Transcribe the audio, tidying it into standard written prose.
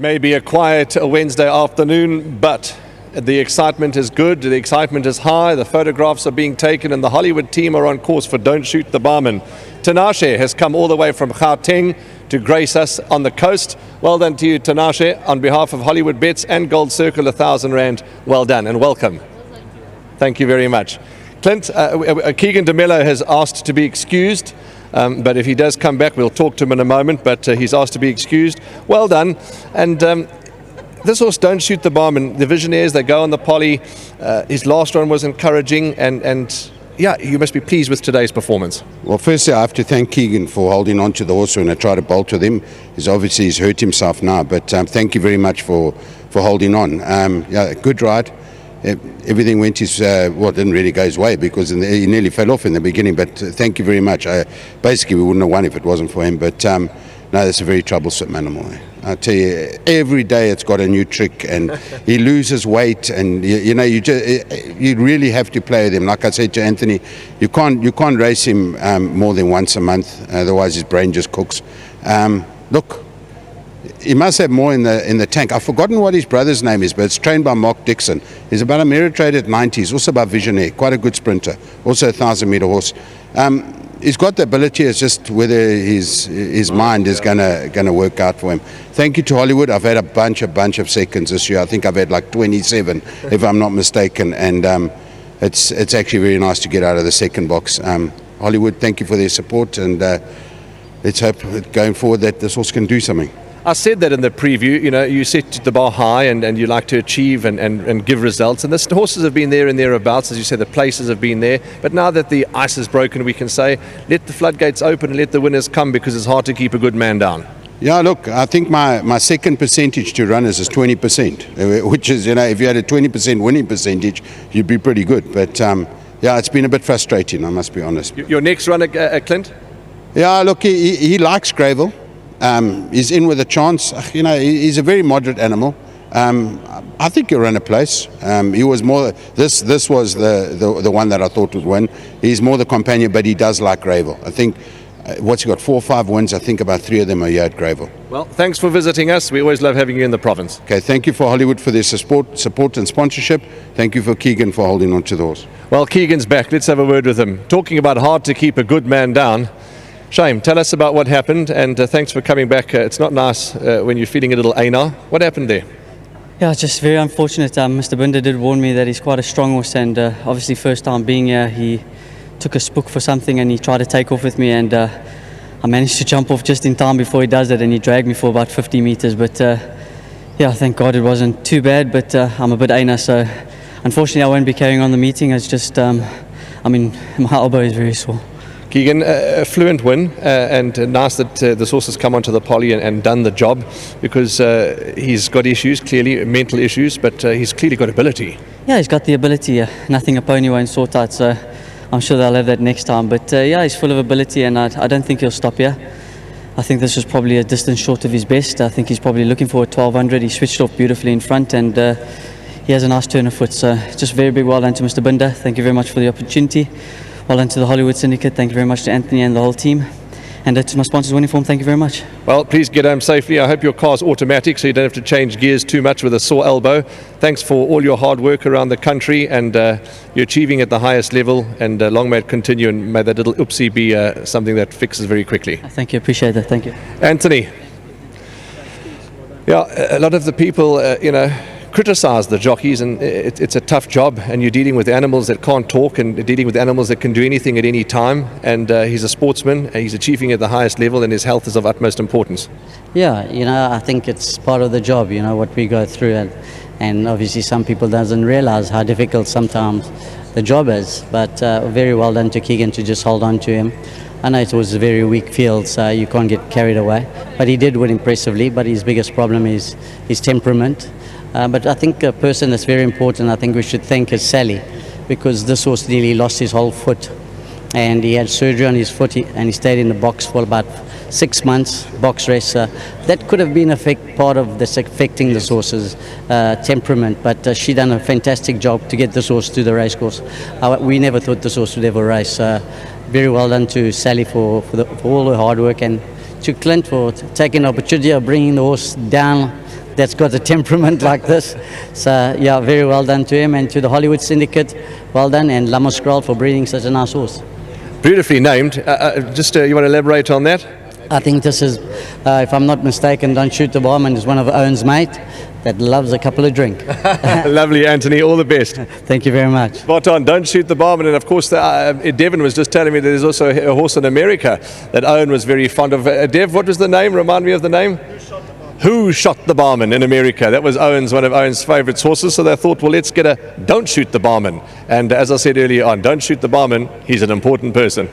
Maybe a quiet Wednesday afternoon, but the excitement is good, the excitement is high, the photographs are being taken, and the Hollywood team are on course for Don't Shoot the Barman. Tinashe has come all the way from Gauteng to grace us on the coast. Well done to you, Tinashe. On behalf of Hollywoodbets and Gold Circle, R1,000, well done and welcome. Thank you very much. Clint, Keegan DeMello has asked to be excused. But if he does come back, we'll talk to him in a moment, but he's asked to be excused. Well done. And this horse, Don't Shoot the Barman, the Visionaires, they go on the poly. His last run was encouraging, and yeah, you must be pleased with today's performance. Well, firstly, I have to thank Keegan for holding on to the horse when I tried to bolt with him. He's hurt himself now, but thank you very much for holding on. Yeah, good ride. Everything went his, didn't really go his way because he nearly fell off in the beginning, but thank you very much. Basically, we wouldn't have won if it wasn't for him, but no, that's a very troublesome animal. I tell you, every day it's got a new trick, and he loses weight, and you really have to play with him. Like I said to Anthony, you can't race him more than once a month, otherwise his brain just cooks. Look, he must have more in the tank. I've forgotten what his brother's name is, but it's trained by Mark Dixon. He's about a Meritrade at 90. He's also about Visionaire, quite a good sprinter. Also a 1,000-meter horse. He's got the ability. It's just whether his mind is gonna work out for him. Thank you to Hollywood. I've had a bunch of seconds this year. I think I've had like 27, if I'm not mistaken. And it's actually very nice to get out of the second box. Hollywood, thank you for their support, and let's hope going forward that this horse can do something. I said that in the preview, you set the bar high and you like to achieve and give results. And the horses have been there and thereabouts, as you said, the places have been there. But now that the ice is broken, we can say, let the floodgates open and let the winners come, because it's hard to keep a good man down. Yeah, look, I think my second percentage to runners is 20%, which is, if you had a 20% winning percentage, you'd be pretty good. But yeah, it's been a bit frustrating, I must be honest. Your next runner, Clint? Yeah, look, he likes Greyville. He's in with a chance. He's a very moderate animal. I think he'll run a place. He was more. This was the one that I thought would win. He's more the companion, but he does like Greyville. I think what's he got? 4 or 5 wins. I think about 3 of them are here at Greyville. Well, thanks for visiting us. We always love having you in the province. Okay, thank you for Hollywood for their support and sponsorship. Thank you for Keegan for holding on to the horse. Well, Keegan's back. Let's have a word with him. Talking about hard to keep a good man down. Shame, tell us about what happened, and thanks for coming back. It's not nice when you're feeling a little anar. What happened there? Yeah, it's just very unfortunate. Mr. Binder did warn me that he's quite a strong horse, and obviously first time being here, he took a spook for something and he tried to take off with me, and I managed to jump off just in time before he does it, and he dragged me for about 50 meters. But yeah, thank God it wasn't too bad, but I'm a bit anar, so unfortunately I won't be carrying on the meeting. It's just, my elbow is very sore. Keegan, a fluent win, and nice that this horse has come onto the poly and done the job, because he's got issues, clearly mental issues, but he's clearly got ability. Yeah, he's got the ability. Nothing a pony won't sort out, so I'm sure they'll have that next time. But yeah, he's full of ability, and I don't think he'll stop here. I think this was probably a distance short of his best. I think he's probably looking for a 1200. He switched off beautifully in front, and he has a nice turn of foot. So just very big well done to Mr. Binder. Thank you very much for the opportunity. Well done to the Hollywood Syndicate. Thank you very much to Anthony and the whole team. And to my sponsors, Winning Form, thank you very much. Well, please get home safely. I hope your car's automatic, so you don't have to change gears too much with a sore elbow. Thanks for all your hard work around the country, and you're achieving at the highest level, and long may it continue, and may that little oopsie be something that fixes very quickly. Thank you, appreciate that, thank you. Anthony. Yeah, a lot of the people, criticize the jockeys, and it's a tough job, and you're dealing with animals that can't talk and dealing with animals that can do anything at any time, and he's a sportsman, and he's achieving at the highest level, and his health is of utmost importance. Yeah, I think it's part of the job, what we go through, and obviously some people doesn't realize how difficult sometimes the job is, but very well done to Keegan to just hold on to him. I know it was a very weak field, so you can't get carried away, but he did win impressively, but his biggest problem is his temperament. But I think a person that's very important, I think we should thank, is Sally, because this horse nearly lost his whole foot, and he had surgery on his foot, and he stayed in the box for about 6 months, box race. That could have been part of this affecting this horse's temperament, but she done a fantastic job to get this horse to the race course. We never thought this horse would ever race. Very well done to Sally for all her hard work, and to Clint for taking the opportunity of bringing the horse down that's got a temperament like this. So yeah, very well done to him, and to the Hollywood Syndicate, well done, and Lama Scroll for breeding such a nice horse. Beautifully named. You want to elaborate on that? I think this is, if I'm not mistaken, Don't Shoot the Barman is one of Owen's mate that loves a couple of drink. Lovely, Anthony. All the best. Thank you very much. Spot on. Don't Shoot the Barman. And of course, Devon was just telling me that there's also a horse in America that Owen was very fond of. Dev, what was the name? Remind me of the name. Who Shot the Barman in America? That was one of Owen's favourite horses. So they thought, well, let's get a Don't Shoot the Barman. And as I said earlier on, Don't Shoot the Barman. He's an important person.